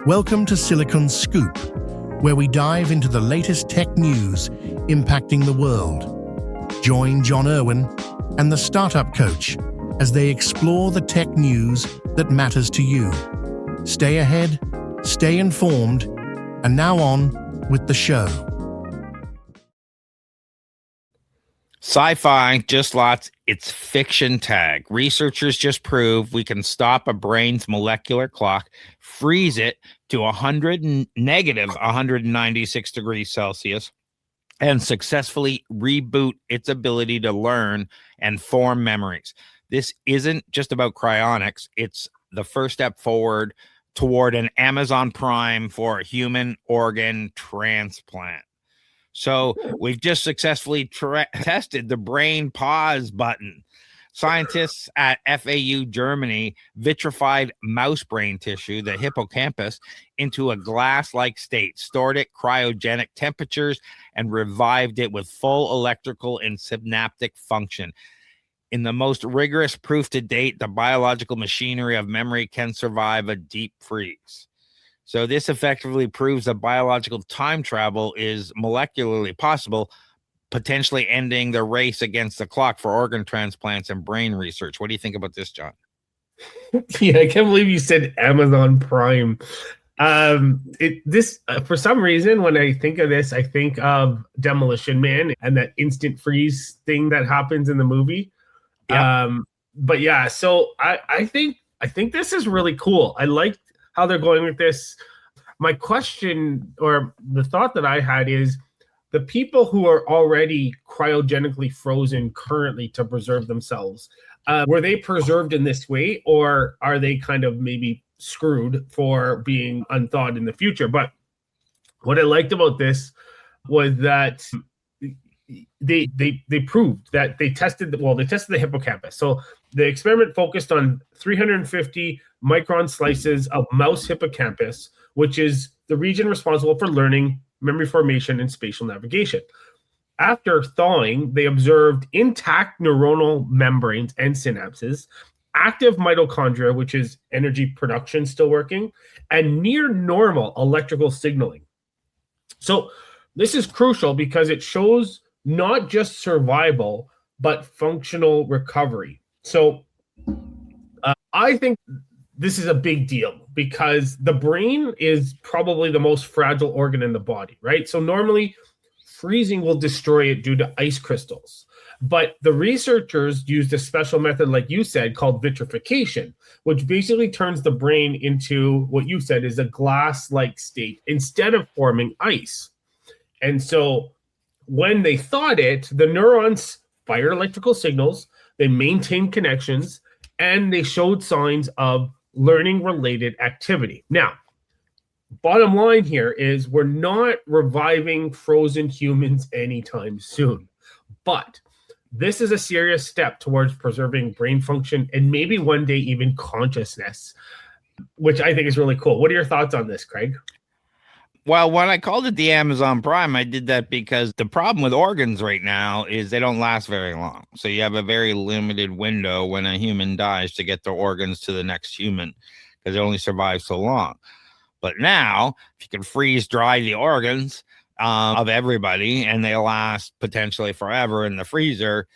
Welcome to Silicon Scoop, where we dive into the latest tech news impacting the world. Join John Irwin and the Startup Coach as they explore the tech news that matters to you. Stay ahead, stay informed, and now on with the show. Sci-fi, just lots, it's fiction tag. Researchers just proved we can stop a brain's molecular clock, freeze it to negative 196 degrees Celsius, and successfully reboot its ability to learn and form memories. This isn't just about cryonics. It's the first step forward toward an Amazon Prime for a human organ transplant. So we've just successfully tested the brain pause button. Scientists at FAU Germany vitrified mouse brain tissue, the hippocampus, into a glass-like state, stored at cryogenic temperatures, and revived it with full electrical and synaptic function. In the most rigorous proof to date, the biological machinery of memory can survive a deep freeze. So this effectively proves that biological time travel is molecularly possible, potentially ending the race against the clock for organ transplants and brain research. What do you think about this, John? Yeah, I can't believe you said Amazon Prime. For some reason, when I think of this, I think of Demolition Man and that instant freeze thing that happens in the movie. Yep. But yeah, so I think this is really cool. I like how they're going with this. My question, or the thought that I had, is the people who are already cryogenically frozen currently to preserve themselves, were they preserved in this way, or are they kind of maybe screwed for being unthawed in the future? But what I liked about this was that they proved that they tested the hippocampus. So the experiment focused on 350 micron slices of mouse hippocampus, which is the region responsible for learning, memory formation, and spatial navigation. After thawing, they observed intact neuronal membranes and synapses, active mitochondria, which is energy production still working, and near normal electrical signaling. So this is crucial because it shows not just survival, but functional recovery. So I think this is a big deal because the brain is probably the most fragile organ in the body, right? So normally freezing will destroy it due to ice crystals. But the researchers used a special method, like you said, called vitrification, which basically turns the brain into what you said is a glass-like state instead of forming ice. And so when they thawed it, the neurons fired electrical signals, they maintained connections, and they showed signs of learning-related activity. Now, bottom line here is we're not reviving frozen humans anytime soon, but this is a serious step towards preserving brain function and maybe one day even consciousness, which I think is really cool. What are your thoughts on this, Craig? Well, when I called it the Amazon Prime, I did that because the problem with organs right now is they don't last very long. So you have a very limited window when a human dies to get their organs to the next human because it only survives so long. But now, if you can freeze dry the organs of everybody and they last potentially forever in the freezer,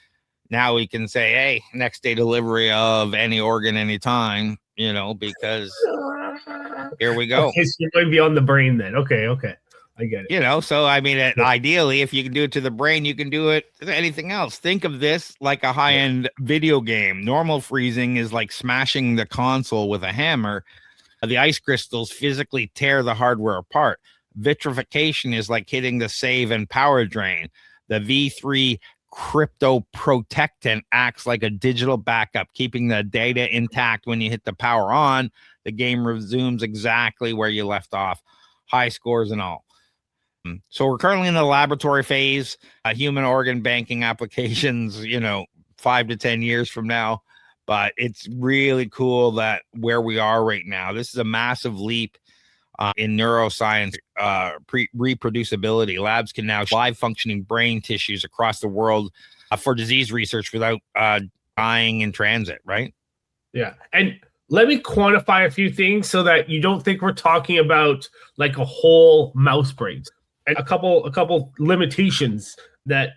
now we can say, hey, next day delivery of any organ anytime, because here we go. Okay, so you're going beyond the brain then. Okay. I get it. So I mean, ideally, if you can do it to the brain, you can do it to anything else. Think of this like a high-end video game. Normal freezing is like smashing the console with a hammer. The ice crystals physically tear the hardware apart. Vitrification is like hitting the save and power drain. The V3 crypto protectant acts like a digital backup, keeping the data intact. When you hit the power on, the game resumes exactly where you left off, high scores and all. So we're currently in the laboratory phase, human organ banking applications, 5 to 10 years from now. But it's really cool that where we are right now, this is a massive leap in neuroscience reproducibility. Labs can now live functioning brain tissues across the world for disease research without dying in transit, right? Yeah. And let me quantify a few things so that you don't think we're talking about like a whole mouse brain. And a couple limitations that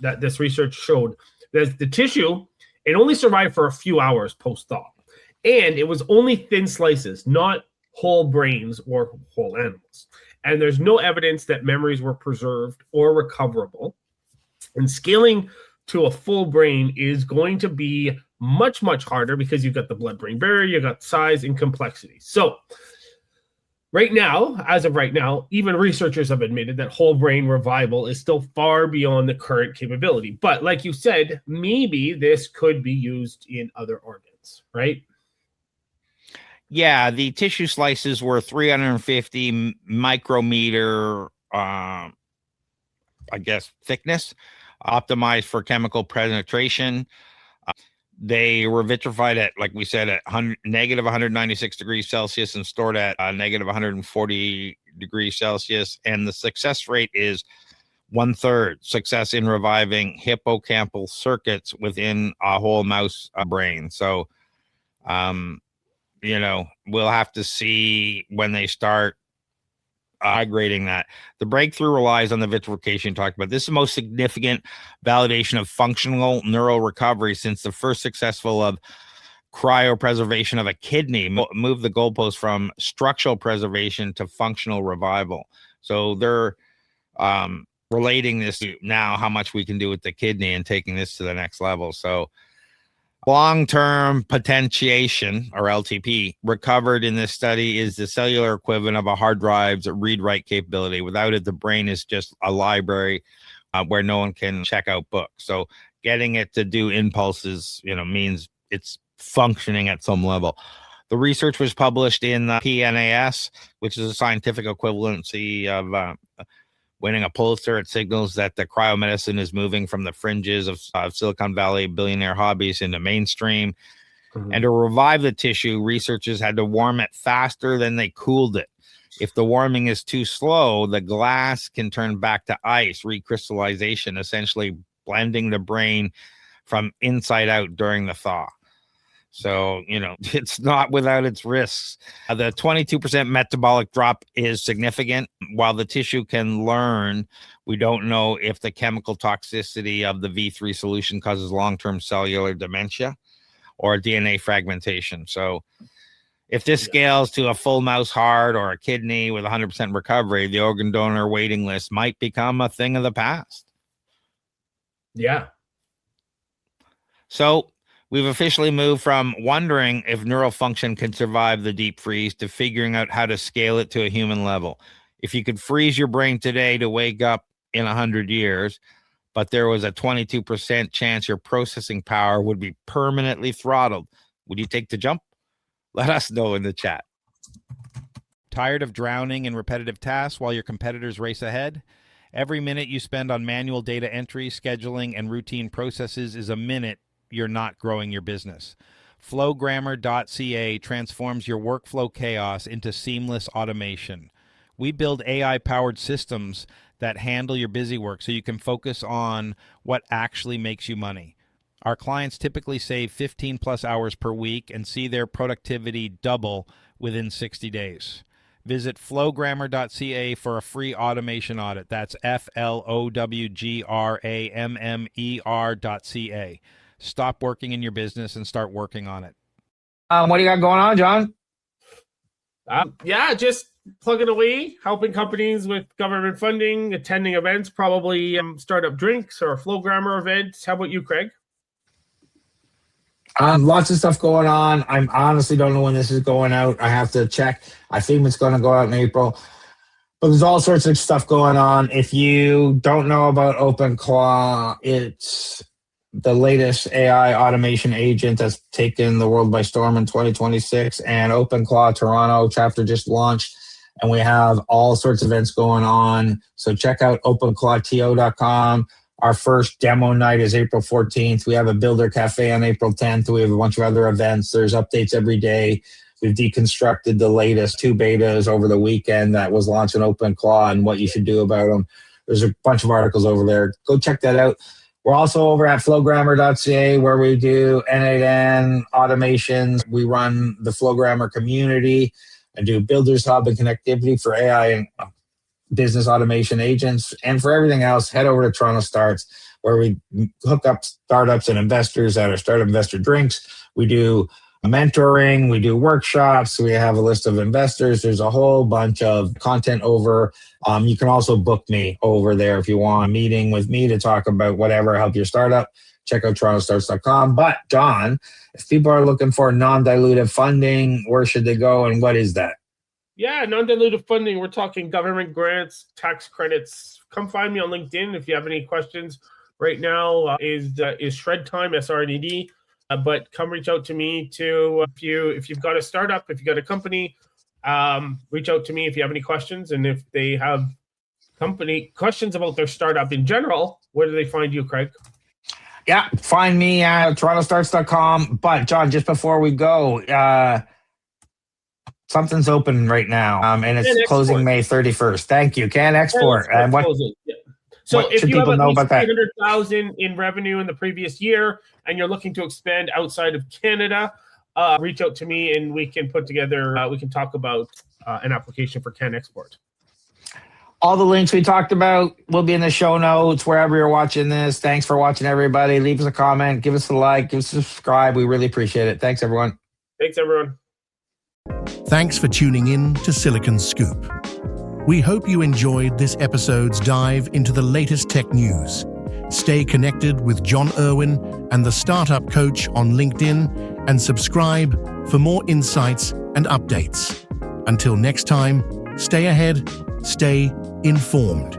this research showed. That the tissue, it only survived for a few hours post-thaw. And it was only thin slices, not whole brains or whole animals. And there's no evidence that memories were preserved or recoverable. And scaling to a full brain is going to be much, much harder because you've got the blood-brain barrier, you've got size and complexity. So right now, as of right now, even researchers have admitted that whole brain revival is still far beyond the current capability. But like you said, maybe this could be used in other organs, right? Yeah, the tissue slices were 350 micrometer, I guess, thickness, optimized for chemical penetration. They were vitrified at, like we said, at negative 196 degrees Celsius and stored at negative 140 degrees Celsius. And the success rate is 1/3 success in reviving hippocampal circuits within a whole mouse brain. So, we'll have to see when they start migrating that. The breakthrough relies on the vitrification talked about. This is the most significant validation of functional neural recovery since the first successful of cryopreservation of a kidney moved the goalpost from structural preservation to functional revival. So they're relating this to now how much we can do with the kidney and taking this to the next level. So long-term potentiation, or LTP, recovered in this study is the cellular equivalent of a hard drive's read-write capability. Without it, the brain is just a library where no one can check out books. So getting it to do impulses, means it's functioning at some level. The research was published in PNAS, which is a scientific equivalency of winning a Pulitzer. It signals that the cryomedicine is moving from the fringes of Silicon Valley billionaire hobbies into mainstream. Mm-hmm. And to revive the tissue, researchers had to warm it faster than they cooled it. If the warming is too slow, the glass can turn back to ice, recrystallization, essentially blending the brain from inside out during the thaw. So, it's not without its risks. The 22% metabolic drop is significant. While the tissue can learn, we don't know if the chemical toxicity of the V3 solution causes long-term cellular dementia or DNA fragmentation. So if this scales to a full mouse heart or a kidney with 100% recovery, the organ donor waiting list might become a thing of the past. Yeah. So we've officially moved from wondering if neural function can survive the deep freeze to figuring out how to scale it to a human level. If you could freeze your brain today to wake up in 100 years, but there was a 22% chance your processing power would be permanently throttled, would you take the jump? Let us know in the chat. Tired of drowning in repetitive tasks while your competitors race ahead? Every minute you spend on manual data entry, scheduling, and routine processes is a minute you're not growing your business. Flowgrammer.ca transforms your workflow chaos into seamless automation. We build AI-powered systems that handle your busy work so you can focus on what actually makes you money. Our clients typically save 15 plus hours per week and see their productivity double within 60 days. Visit flowgrammer.ca for a free automation audit. That's flowgrammer.ca. Stop working in your business and start working on it. What do you got going on, John? Just plugging away, helping companies with government funding, attending events, probably startup drinks or Flowgrammer events. How about you, Craig? Lots of stuff going on. I honestly don't know when this is going out. I have to check. I think it's going to go out in April. But there's all sorts of stuff going on. If you don't know about OpenClaw, it's the latest AI automation agent that's taken the world by storm in 2026. And OpenClaw Toronto chapter just launched. And we have all sorts of events going on. So check out openclawto.com. Our first demo night is April 14th. We have a Builder Cafe on April 10th. We have a bunch of other events. There's updates every day. We've deconstructed the latest 2 betas over the weekend that was launched in OpenClaw and what you should do about them. There's a bunch of articles over there. Go check that out. We're also over at flowgrammer.ca where we do N8N automations. We run the Flowgrammer community and do Builders Hub and connectivity for AI and business automation agents. And for everything else, head over to TorontoStarts where we hook up startups and investors at our Startup Investor Drinks. We do mentoring, we do workshops, we have a list of investors. There's a whole bunch of content over. You can also book me over there if you want a meeting with me to talk about whatever, help your startup. Check out TorontoStarts.com. But John, if people are looking for non-dilutive funding, where should they go and what is that? Yeah, non-dilutive funding. We're talking government grants, tax credits. Come find me on LinkedIn if you have any questions. Right now is shred time, SRNED. But come reach out to me too if you've got a startup, if you've got a company. Reach out to me if you have any questions, and if they have company questions about their startup in general, where do they find you, Craig? Yeah, find me at TorontoStarts.com. But John, just before we go, something's open right now, and it's closing May 31st. Thank you. Can Export. And what? Yeah. So what if should you have people at know least about that? 300,000 in revenue in the previous year, and you're looking to expand outside of Canada, reach out to me, and we can put together. We can talk about an application for Can Export. All the links we talked about will be in the show notes wherever you're watching this. Thanks for watching, everybody. Leave us a comment, give us a like, give us a subscribe. We really appreciate it. Thanks, everyone. Thanks, everyone. Thanks for tuning in to Silicon Scoop. We hope you enjoyed this episode's dive into the latest tech news. Stay connected with John Irwin and the Startup Coach on LinkedIn and subscribe for more insights and updates. Until next time, stay ahead, stay informed.